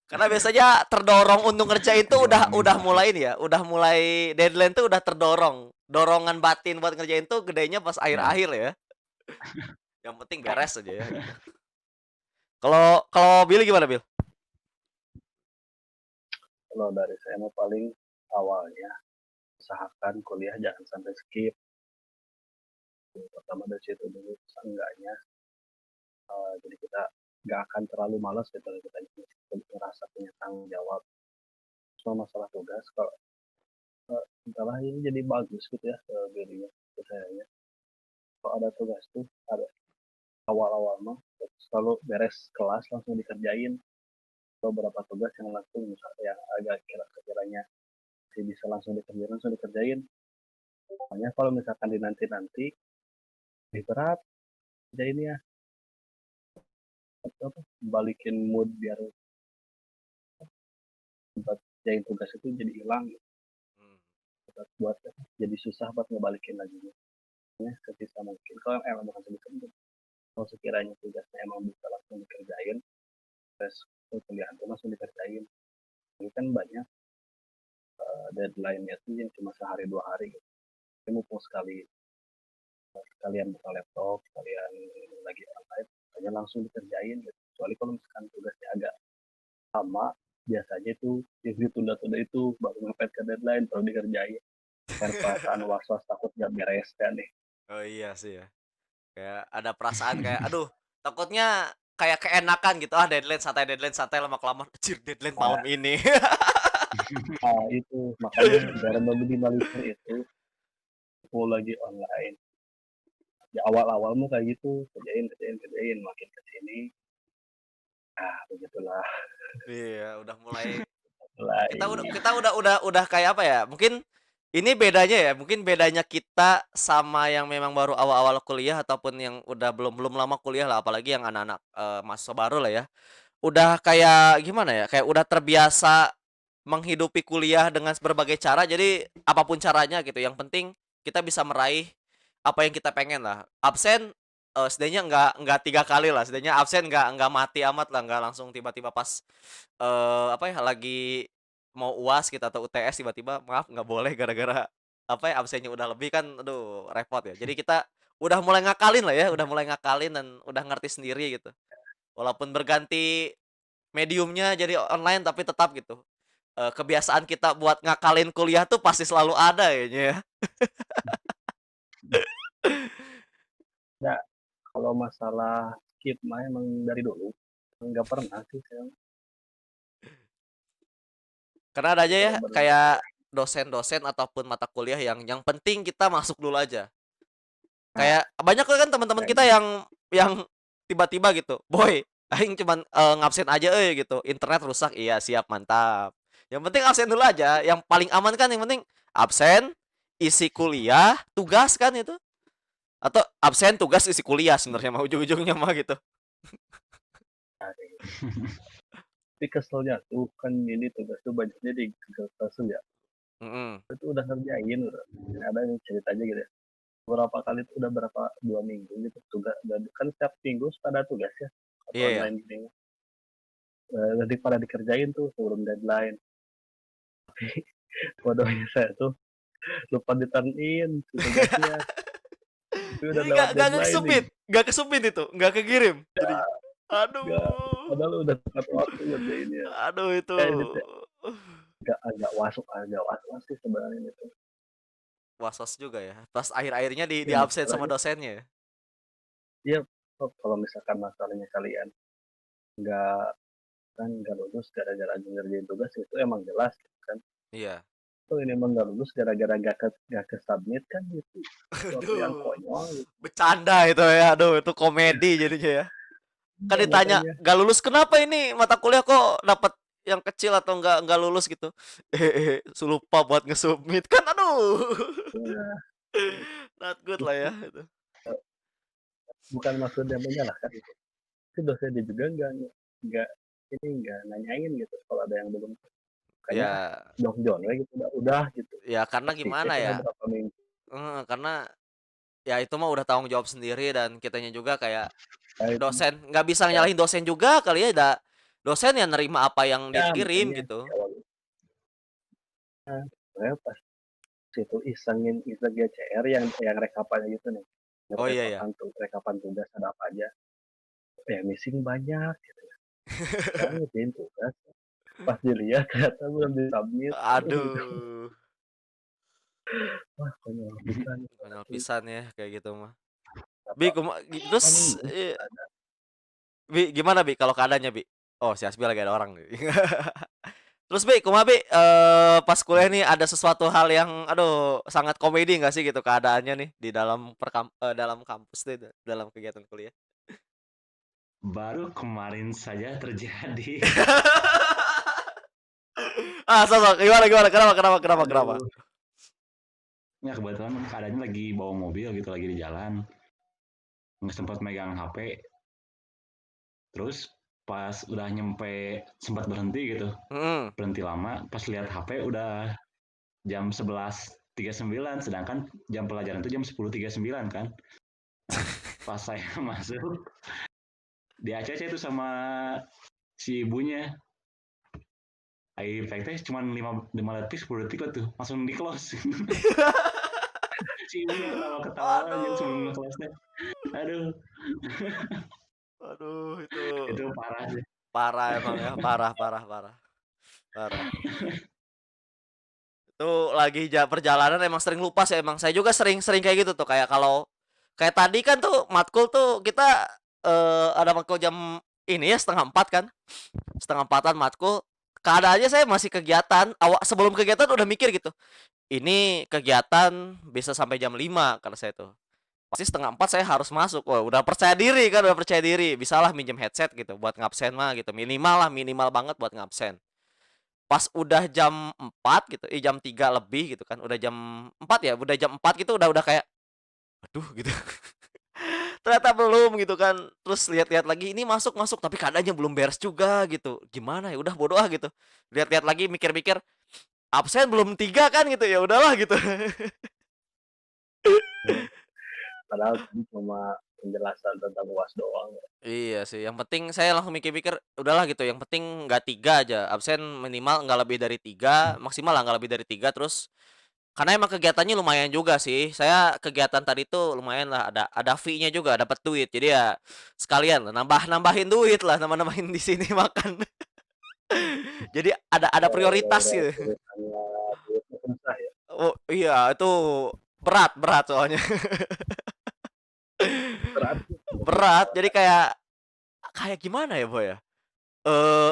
Karena biasanya terdorong untuk ngerjain tuh jual Hamin udah satu. mulai ini ya, udah mulai deadline tuh udah terdorong. Dorongan batin buat ngerjain tuh gedenya pas Ya, akhir-akhir ya. Yang penting beres aja ya gitu. Kalau kalau Billy gimana, Bill? Kalau dari saya mau paling awalnya usahakan kuliah jangan sampai skip. Pertama dari situ dulu, seenggaknya jadi kita nggak akan terlalu malas gitu kita merasa punya tanggung jawab. Soal masalah tugas, kalau entahlah ini jadi bagus gitu ya jadinya saya. Kalau ada tugas tuh ada awal-awal mah selalu beres kelas langsung dikerjain. Beberapa tugas yang langsung misalnya yang agak kira-kiranya bisa langsung dikerjain. Makanya kalau misalkan di nanti lebih berat kerjainnya apa balikin mood biar buat kerjain tugas itu jadi hilang gitu. Hmm. Buat jadi susah buat ngebalikin lagi ya sebisa mungkin kalau emang bukan sebisa mungkin kalau sekiranya tugasnya emang bisa langsung dikerjain terus kuliah itu langsung dikerjain ini kan banyak deadline-nya tuh yang cuma sehari 2 hari gitu. Ini mumpung sekalian buka laptop sekalian lagi online hanya langsung dikerjain gitu. Kecuali kalau misalkan tugasnya agak lama biasanya itu yang ditunda-tunda itu baru ngepet ke deadline baru dikerjain kan perasaan was-was takut gak beres kan nih. Oh iya sih ya. Kayak ada perasaan kayak aduh, takutnya kayak keenakan gitu. Ah, deadline santai lama kelamaan. Anjir, deadline malam Nah, ini. itu makanya cara meminimalisir itu aku lagi online di awal-awalmu kayak gitu kerjain makin ke sini begitulah Iya, udah mulai mulai kita udah kayak apa ya? Mungkin ini bedanya ya, mungkin bedanya kita sama yang memang baru awal-awal kuliah ataupun yang udah belum belum lama kuliah lah, apalagi yang anak-anak mahasiswa baru lah ya. Udah kayak gimana ya? Kayak udah terbiasa menghidupi kuliah dengan berbagai cara. Jadi apapun caranya gitu, yang penting kita bisa meraih apa yang kita pengen lah. Absen setidaknya nggak 3 kali lah, setidaknya absen nggak mati amat lah, nggak langsung tiba-tiba pas apa ya, lagi mau UAS kita atau UTS tiba-tiba, "Maaf nggak boleh," gara-gara apa ya, absennya udah lebih kan, aduh repot ya. Jadi kita udah mulai ngakalin lah ya, udah mulai ngakalin dan udah ngerti sendiri gitu. Walaupun berganti mediumnya jadi online tapi tetap gitu, kebiasaan kita buat ngakalin kuliah tuh pasti selalu ada kayaknya ya. ya kalau masalah skip mah emang dari dulu nggak pernah sih saya Karena ada aja ya benar-benar kayak dosen-dosen ataupun mata kuliah yang penting kita masuk dulu aja. nah Kayak banyak kan teman-teman kita yang tiba-tiba gitu, "Boy, aing cuman, ngabsen aja gitu, internet rusak." "Iya siap, mantap." Yang penting absen dulu aja, yang paling aman kan yang penting absen, isi kuliah, tugas kan itu. Atau absen, tugas, isi kuliah sebenarnya mah ujung-ujungnya mah gitu. tapi keselnya tuh kan ini tugas tuh banyaknya di Google Classroom ya Mhm. itu udah ngerjain udah ada yang ceritanya gitu ya beberapa kali itu udah berapa 2 minggu gitu tugas dan kan setiap minggu suka ada tugas ya atau Iya ya. online gini jadi pada dikerjain tuh sebelum deadline bodohnya saya tuh lupa diturn-in tugasnya tapi udah Jadi lewat nggak deadline nih kesubmit, nggak kesubmit itu, nggak kekirim. Jadi, nggak aduh, padahal udah tepat waktu ngerjainnya aduh itu. kayak gitu agak agak was was sih sebenarnya itu Was-was juga ya. Pas akhir-akhirnya di ya absen sama masalahnya dosennya ya. dia kalau misalkan masalahnya kalian nggak kan nggak lulus gara-gara ngerjain tugas itu emang jelas kan Iya. tuh ini emang nggak lulus gara-gara gak ke submit kan gitu suatu yang Aduh, konyol gitu. bercanda itu ya. Aduh, itu komedi jadinya ya. Kan Ya, ditanya, makanya "Nggak lulus kenapa ini? Mata kuliah kok dapat yang kecil atau nggak lulus gitu?" Lupa buat nge-submit." Kan aduh. ya, Not good lah itu ya itu. bukan maksudnya menyalahkan itu itu dosennya juga nggak ini nggak nanyain gitu kalau ada yang belum makanya Ya, Dong John gitu udah gitu ya karena pasti gimana cek ya? berapa minggu Karena Ya itu mah udah tanggung jawab sendiri dan kitanya juga kayak itu dosen nggak bisa ya, nyalahin dosen juga kali ya, dosen yang nerima apa yang ya dikirim makanya gitu. saya pas itu isengin iseng GCR yang rekapannya gitu nih, Oh iya ya. rekapan tugas ada apa aja, ya missing banyak gitu ya. Saya ngerjain tugas, pas dilihat ternyata belum disubmit, aduh itu Aduh, wah konyol pisan. konyol pisan ya kayak gitu mah. Apa apa nih Terus Bi gimana Bi kalau keadaannya Bi? Oh si Asbi lagi ada orang nih. Terus Bi, kumaha Bi, pas kuliah nih ada sesuatu hal yang aduh sangat komedi nggak sih gitu keadaannya nih di dalam dalam kampus deh, dalam kegiatan kuliah? Baru kemarin saja terjadi. Sok gimana gimana? Kenapa? Aduh. Ya kebetulan keadaannya lagi bawa mobil gitu, lagi di jalan. Nggak sempat megang HP. Terus pas udah nyampe sempat berhenti gitu. Mhm. Berhenti lama, pas lihat HP udah jam 11.39, sedangkan jam pelajaran itu jam 10.39 kan. Nah, pas saya masuk di ACC itu sama si ibunya, efeknya cuma 5 detik 10 detik lah tuh langsung di close. Si ibunya ketawa-ketawa aja sebelum Aduh. nge-close-nya. Aduh, Aduh itu parah sih. parah emang ya, parah parah parah. Parah. Itu lagi perjalanan emang sering lupa sih emang. Saya juga sering kayak gitu tuh kayak kalau kayak tadi kan tuh matkul tuh kita ada matkul jam ini ya setengah empat kan. Setengah empatan matkul. Keadaannya saya masih kegiatan. Sebelum kegiatan udah mikir gitu. Ini kegiatan bisa sampai jam 5 karena saya tuh. Pasti setengah empat saya harus masuk. Wah, udah percaya diri kan, udah percaya diri. Bisalah minjem headset gitu buat ngabsen mah gitu. Minimal lah, minimal banget buat ngabsen. Pas udah jam 4 gitu, jam 3 lebih gitu kan, udah jam 4 ya, udah jam 4 gitu udah kayak, aduh gitu. Ternyata belum gitu kan. Terus lihat-lihat lagi ini masuk tapi keadaannya belum beres juga gitu. Gimana ya? Udah bodoh ah gitu. Lihat-lihat lagi mikir-mikir absen belum 3 kan gitu. Ya udahlah gitu. padahal tadi cuma penjelasan tentang UAS doang ya. Iya sih, yang penting saya langsung mikir-mikir udahlah gitu, yang penting nggak 3 aja, absen minimal nggak lebih dari 3, maksimal lah nggak lebih dari 3 terus karena emang kegiatannya lumayan juga sih. Saya kegiatan tadi tuh lumayan lah, ada fee-nya juga, dapat duit. Jadi ya sekalian lah, nambah-nambahin duit lah, nambah-nambahin di sini makan. Jadi ada prioritas Gara-gara gitu. urusannya duitnya susah ya. Oh iya, itu berat berat soalnya. Berat Berat, jadi kayak kayak gimana ya, Boy, ya?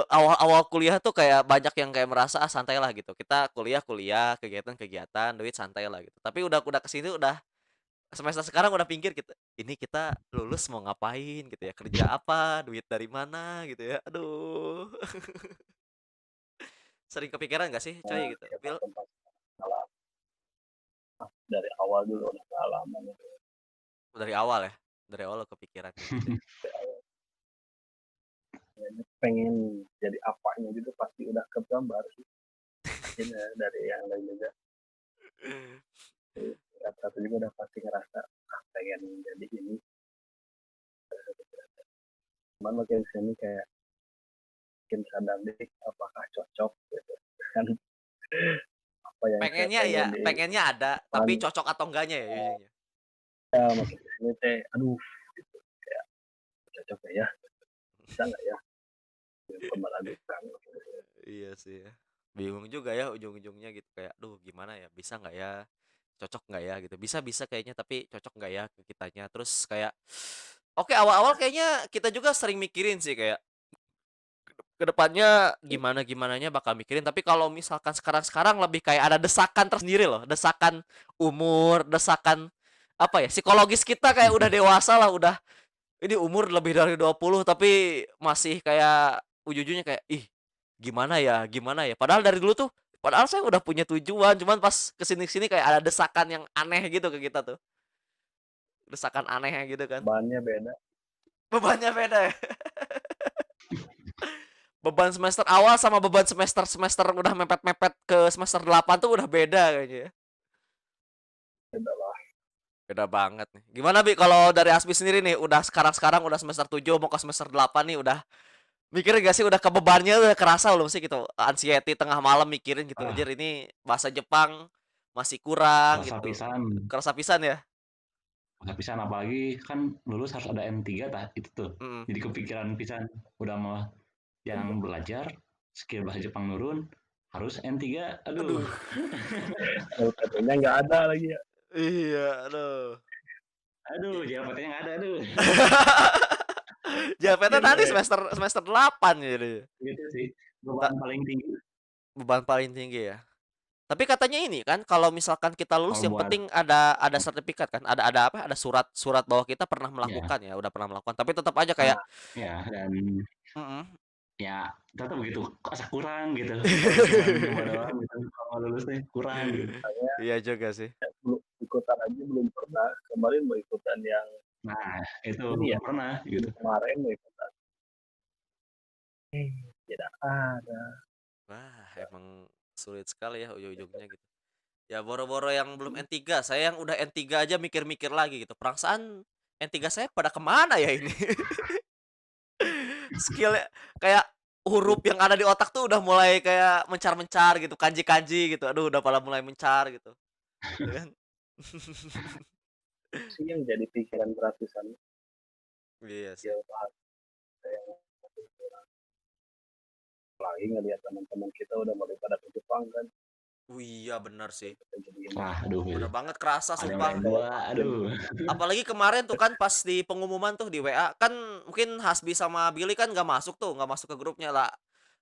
Awal-awal kuliah tuh kayak banyak yang kayak merasa, "Ah, santai lah," gitu. Kita kuliah-kuliah, kegiatan-kegiatan, duit santai lah gitu. Tapi udah ke sini udah semester sekarang udah pinggir gitu, ini kita lulus mau ngapain gitu ya, kerja apa, duit dari mana gitu ya, aduh. Sering kepikiran nggak sih, nah, Coy, gitu? siapa Pil, tempat salah dari awal dulu udah pengalaman itu. dari awal lo kepikiran kayak gitu. Pengen jadi apanya gitu pasti udah kegambar sih. Ini dari yang lain juga. Satu juga udah pasti ngerasa pengen jadi ini. Cuman makin sini kayak makin sadar deh apakah cocok gitu kan, apa yang saya pengen di Pengennya ada, depan. tapi cocok atau enggaknya ya ujungnya. Ya makin sini teh aduh gitu kayak cocok gak ya, bisa nggak ya, meragukan. Iya sih ya. Bingung juga ya ujung-ujungnya gitu kayak, "Duh gimana ya, bisa nggak ya? Cocok nggak ya?" Gitu. Bisa kayaknya tapi cocok nggak ya ke kitanya. Terus kayak oke awal-awal kayaknya kita juga sering mikirin sih kayak ke depannya gimana-gimananya bakal mikirin, tapi kalau misalkan sekarang-sekarang lebih kayak ada desakan tersendiri loh, desakan umur, desakan apa ya, psikologis kita kayak udah dewasa lah, udah ini umur lebih dari 20 tapi masih kayak ujung-ujungnya kayak, "Ih, gimana ya?" Padahal dari dulu tuh padahal saya udah punya tujuan, cuman pas kesini sini kayak ada desakan yang aneh gitu ke kita tuh. Desakan aneh gitu kan. Bahannya beda. Bebannya beda ya. Beban semester awal sama beban semester udah mepet-mepet ke semester 8 tuh udah beda kayaknya ya. Beda lah. Beda banget nih. Gimana Bi kalau dari Asbi sendiri nih udah sekarang-sekarang udah semester 7 mau ke semester 8 nih udah mikirin gak sih udah kebebannya udah kerasa belum sih gitu? Anxiety tengah malam mikirin gitu. Ah, Anjir ini bahasa Jepang masih kurang rasa gitu. pisan, Kerasa pisan ya? rasa pisan apalagi kan lulus harus ada M3 tah itu tuh. Mm. Jadi kepikiran pisan udah mau yang belajar skill bahasa Jepang nurun harus M3. Aduh. Aduh. LPT-nya nggak ada lagi ya. Iya, aduh. Aduh, JLPT-nya nggak ada, aduh. JPT Kasian nanti gue. semester semester 8 jadi. Gitu sih. Ta- Beban paling tinggi Beban paling tinggi ya. Tapi katanya ini kan kalau misalkan kita lulus kalau yang buat penting ada sertifikat kan, ada apa? Ada surat bahwa kita pernah ya. melakukan ya, udah pernah melakukan. Tapi tetap aja kayak Nah, Ya, dan mm ya tetap begitu asa kurang gitu. Kalau misalkan cuma doang gitu kalau lulus nih kurang gitu. saya Iya juga sih. belum ikutan aja belum pernah. Kemarin mau ikutan yang Nah, itu ini ya, belum pernah gitu. kemarin mau ikutan. Tidak ada. Wah, emang sulit sekali ya ujung-ujungnya gitu. Ya boro-boro yang belum N3, saya yang udah N3 aja mikir-mikir lagi gitu. Perasaan N3 saya pada kemana ya ini? Skillnya kayak huruf yang ada di otak tuh udah mulai kayak mencar-mencar gitu, kanji-kanji gitu. Aduh, udah pada mulai mencar gitu. Ya kan? Sih yang jadi pikiran gratisan Iya sih. ya bahasa yang lagi ngelihat teman-teman kita udah mulai pada ke Jepang kan. Iya benar sih. Jadi Wah, aduh Bener gitu. banget kerasa Ada yang sumpah. lain gua, aduh. Apalagi kemarin tuh kan pas di pengumuman tuh di WA kan mungkin Hasbi sama Billy kan nggak masuk tuh, nggak masuk ke grupnya lah.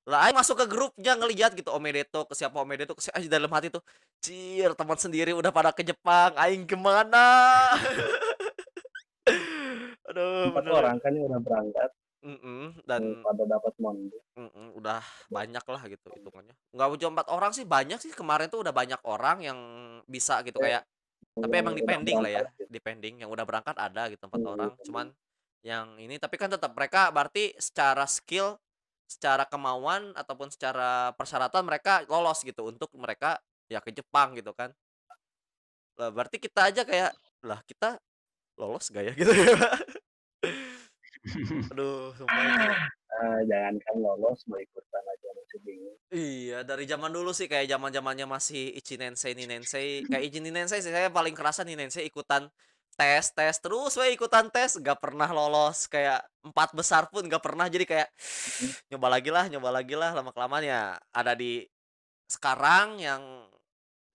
Lah aing masuk ke grupnya ngelihat gitu Omedeto ke siapa Omedeto ke siapa dalam hati tuh. Cir, teman sendiri udah pada ke Jepang, aing kemana? Aduh, 4 orang bener. kan yang udah berangkat Dan pada dapat mondi. udah banyak lah gitu hitungannya. Nggak cuma 4 orang sih, banyak sih kemarin tuh udah banyak orang yang bisa gitu Ya, kayak tapi yang emang udah depending lah ya, berangkat gitu. depending yang udah berangkat ada gitu 4 orang, Hmm. cuman yang ini tapi kan tetap mereka berarti secara skill, secara kemauan ataupun secara persyaratan mereka lolos gitu untuk mereka ya ke Jepang gitu kan. Lah berarti kita aja kayak, "Lah kita lolos gak ya?" Gitu. Aduh sumpah itu. Jangankan lolos mau ikutan aja masih bingung. Iya, dari zaman dulu sih kayak zaman-zamannya masih Ichinensei, Ninensei, kayak Ichinensei sih saya paling kerasa Ninensei ikutan tes terus we ikutan tes nggak pernah lolos kayak 4 besar pun nggak pernah jadi kayak nyoba lagi lah lama-kelamaan ya ada di sekarang yang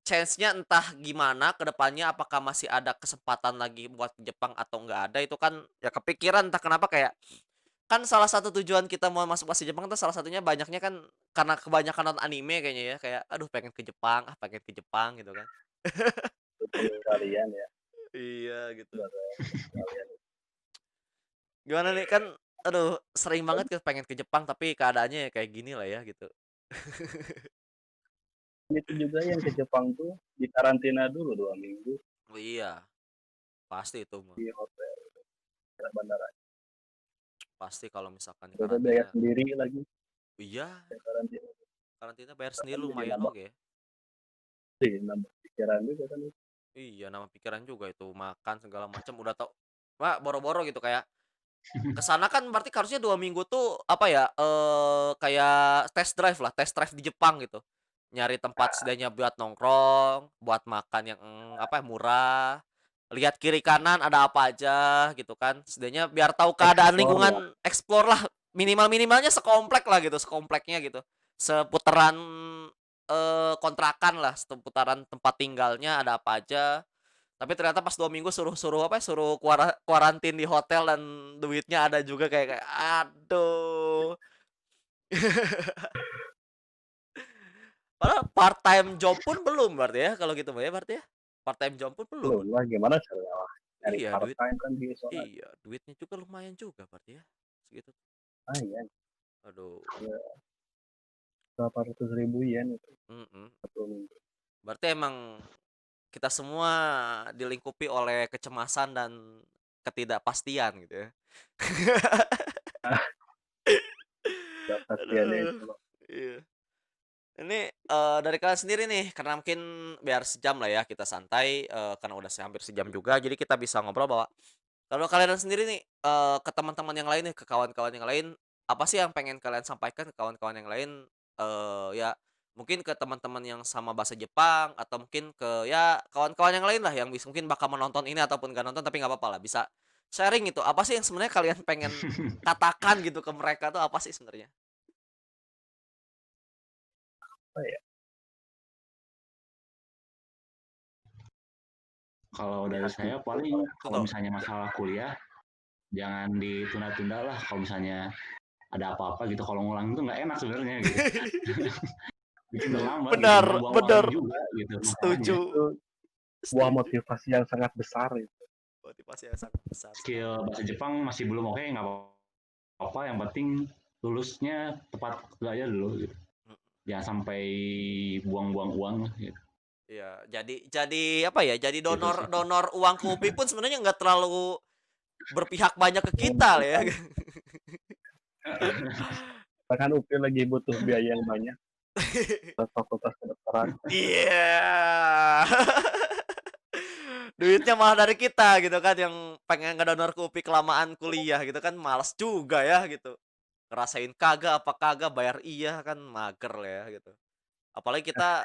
chance-nya entah gimana ke depannya apakah masih ada kesempatan lagi buat ke Jepang atau nggak ada itu kan ya kepikiran entah kenapa kayak kan salah satu tujuan kita mau masuk pasti Jepang tuh salah satunya banyaknya kan karena kebanyakan nonton anime kayaknya ya, kayak, "Aduh pengen ke Jepang pengen ke Jepang," gitu kan. Untuk kalian ya, Iya, gitu. buat kalian Gimana nih, kan aduh sering banget pengen ke Jepang tapi keadaannya ya kayak gini lah ya, gitu. itu juga yang ke Jepang tuh di karantina dulu 2 minggu Oh iya, pasti itu mah. di hotel bandara. Pasti kalau misalkan Udah biaya karantina sendiri lagi iya, ya karantina. karantina bayar sendiri Kan jadi lumayan nambah oke. nambah pikiran juga kan. Iya, nama pikiran juga itu, makan segala macam udah tau Wah, boro-boro gitu kayak kesana kan berarti harusnya 2 minggu tuh, apa ya, kayak test drive di Jepang gitu. Nyari tempat setidaknya buat nongkrong, buat makan yang, apa, murah, lihat kiri kanan ada apa aja gitu kan, setidaknya biar tahu keadaan Explore lah. lingkungan, explore lah, minimal-minimalnya sekomplek lah gitu, sekompleknya gitu. Seputaran, kontrakan lah, seputaran tempat tinggalnya ada apa aja. Tapi ternyata pas 2 minggu suruh apa, suruh kuarantin di hotel dan duitnya ada juga kayak aduh. Padahal part time job pun belum berarti ya kalau gitu mah ya berarti ya? Part time job pun belum? Belum lah gimana caranya nyari Iya part time kan di sana. iya duitnya juga lumayan juga berarti ya, segitu. Iya, Aduh, ya, berapa ratus ribu yen itu mhm. 1 minggu. Berarti emang kita semua dilingkupi oleh kecemasan dan ketidakpastian gitu ya. Udah pastiannya Aduh, itu loh. iya. Ini, dari kalian sendiri nih, karena mungkin biar sejam lah ya kita santai, karena udah hampir sejam juga, jadi kita bisa ngobrol bahwa kalau kalian sendiri nih, ke teman-teman yang lain nih, ke kawan-kawan yang lain, apa sih yang pengen kalian sampaikan ke kawan-kawan yang lain? Ya mungkin ke teman-teman yang sama bahasa Jepang atau mungkin ke ya kawan-kawan yang lain lah yang mungkin bakal menonton ini ataupun nggak nonton tapi nggak apa-apa lah, bisa sharing gitu, apa sih yang sebenarnya kalian pengen katakan gitu ke mereka tuh apa sih sebenarnya? Apa ya? Kalau dari Lihat saya gitu paling kalau Betul. misalnya masalah kuliah jangan ditunda-tunda lah. Kalau misalnya ada apa-apa gitu, kalau ngulang itu nggak enak sebenarnya gitu. Bikin terlambat gitu, Benar buang-buang waktu benar, juga gitu masalahnya. setuju itu buah setuju. motivasi yang sangat besar itu. Motivasi yang sangat besar sekali. Skill bahasa Jepang masih belum oke, nggak apa-apa. Yang penting lulusnya tepat waktu aja dulu gitu. Mhm, Jangan sampai buang-buang uang lah gitu. iya, jadi apa ya, jadi Gitu donor sih. donor uang ke UPI pun sebenarnya nggak terlalu berpihak banyak ke kita lah ya. Menguntungkan. Bahkan UPI lagi butuh biaya yang banyak buat fakultas kedokteran. Iya. Duitnya malah dari kita gitu kan, yang pengen ngedonor ke UPI kelamaan kuliah gitu kan, males juga ya gitu. Ngerasain kagak, apa kagak, bayar iya kan mager lah ya gitu. Apalagi kita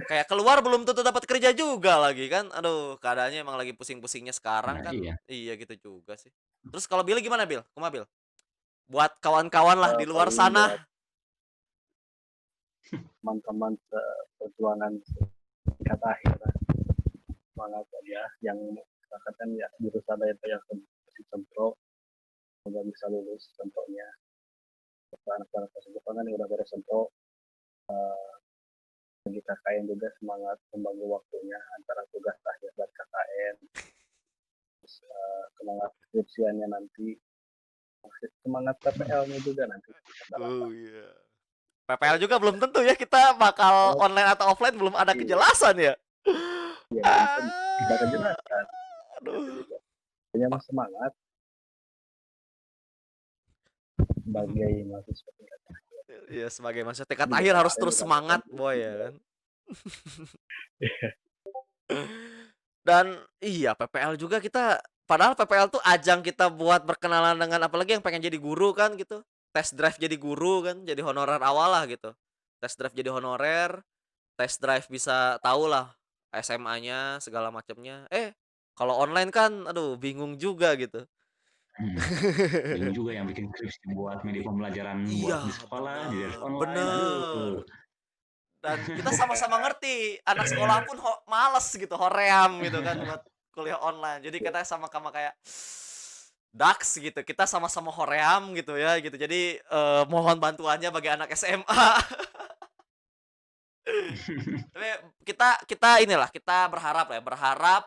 kayak keluar belum tentu dapat kerja juga lagi kan. Aduh, keadaannya emang lagi pusing-pusingnya sekarang Nah kan. iya. Iya gitu juga sih. Terus kalau Bill gimana Bill? Kumaha Bill? Buat kawan-kawan lah di luar Paling sana. buat teman-teman perjuangan tingkat akhir semangat ya yang kan ya jurusan itu yang masih sempro semoga bisa lulus contohnya anak-anak tersebut kan udah beres sempro bagi KKN juga semangat membagi waktunya antara tugas akhir dan KKN semangat skripsiannya nanti semangat PPL-nya juga nanti Oh iya. PPL juga belum tentu ya kita bakal oh online atau offline belum ada iya kejelasan ya. iya belum tentu tidak Ah, kejelasan itu aduh. juga hanya Pak, semangat sebagai mahasiswa tingkat ya sebagai manusia tingkat juga akhir harus kemarin terus juga semangat ketemu boy ya juga kan. Dan iya PPL juga kita padahal PPL tuh ajang kita buat berkenalan dengan apalagi yang pengen jadi guru kan gitu. Test drive jadi guru kan, jadi honorer awal lah gitu. Test drive jadi honorer, test drive bisa tahu lah SMA-nya segala macamnya. Kalau online kan aduh bingung juga gitu. Hmm. Bingung juga yang bikin skripsi buat media pembelajaran Iya buat di sekolah, jadi harus bener online. bener. Aduh. Dan kita sama-sama ngerti, anak sekolah pun males gitu, hoream gitu kan buat kuliah online. Jadi kita sama-sama kayak Dax gitu, kita sama-sama hoream gitu ya gitu. Jadi mohon bantuannya bagi anak SMA. Tapi kita kita inilah kita berharap ya, berharap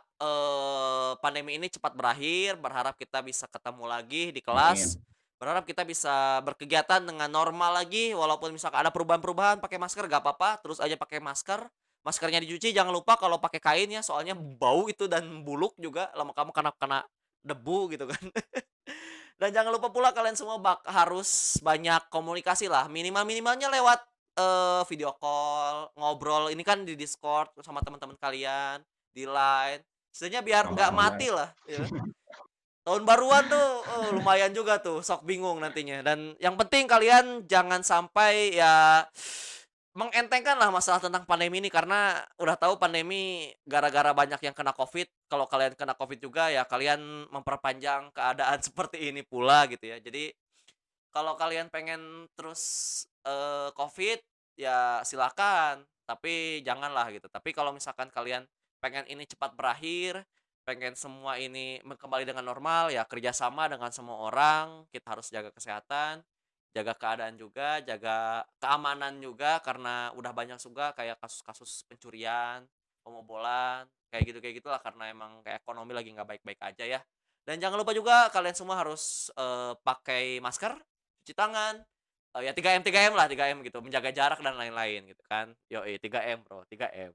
pandemi ini cepat berakhir, berharap kita bisa ketemu lagi di kelas, Amin. berharap kita bisa berkegiatan dengan normal lagi, walaupun misalkan ada perubahan-perubahan pakai masker gak apa-apa, terus aja pakai masker. Maskernya dicuci, jangan lupa kalau pakai kain ya, soalnya bau itu dan buluk juga lama kamu kena kena debu gitu kan. Dan jangan lupa pula kalian semua harus banyak komunikasi lah, minimal-minimalnya lewat video call, ngobrol ini kan di Discord sama teman-teman kalian, di Line, setidaknya biar nggak Kabar-kabar. mati lah, ya kan. Tahun baruan tuh, lumayan juga tuh, sok bingung nantinya. Dan yang penting kalian jangan sampai ya mengentengkan lah masalah tentang pandemi ini karena udah tahu pandemi gara-gara banyak yang kena Covid. Kalau kalian kena Covid juga ya kalian memperpanjang keadaan seperti ini pula gitu ya. Jadi kalau kalian pengen terus, Covid, ya silakan, tapi janganlah gitu. Tapi kalau misalkan kalian pengen ini cepat berakhir, pengen semua ini kembali dengan normal, ya kerjasama dengan semua orang, kita harus jaga kesehatan, jaga keadaan juga, jaga keamanan juga, karena udah banyak juga kayak kasus-kasus pencurian, pembobolan, kayak gitulah karena emang kayak ekonomi lagi nggak baik-baik aja ya. Dan jangan lupa juga kalian semua harus, pakai masker, cuci tangan, ya 3M lah, 3M gitu, menjaga jarak dan lain-lain gitu kan. Yoi 3M Bro, 3M.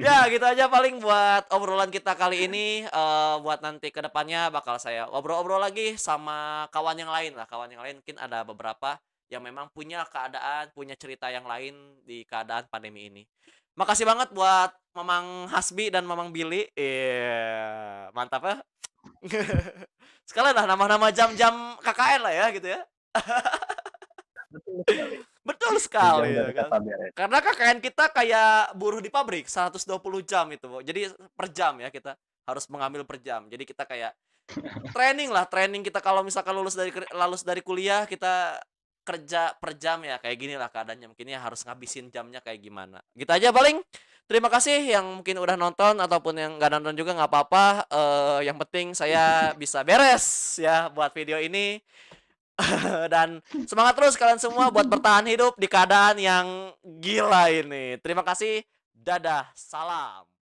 Ya gitu aja paling buat obrolan kita kali ini, buat nanti ke depannya bakal saya obrol-obrol lagi sama kawan yang lain lah, kawan yang lain mungkin ada beberapa. yang memang punya keadaan, punya cerita yang lain di keadaan pandemi ini. Makasih banget buat Mamang Hasbi dan Mamang Billy. Iya, mantap ya. Sekalian lah nama-nama jam-jam KKN lah ya gitu ya. Betul sekali. Betul Di sekali jam ya dari kan. kata beres. Karena KKN kita kayak buruh di pabrik 120 jam itu, Bo. Jadi per jam ya kita harus mengambil per jam. Jadi kita kayak training kita kalau misalkan lulus dari kuliah kita kerja per jam ya kayak gini lah keadaannya. Mungkin ya harus ngabisin jamnya kayak gimana. Gitu aja paling. Terima kasih yang mungkin udah nonton ataupun yang nggak nonton juga nggak apa-apa. Yang penting saya bisa beres ya buat video ini. Dan semangat terus kalian semua buat bertahan hidup di keadaan yang gila ini. Terima kasih. Dadah. Salam.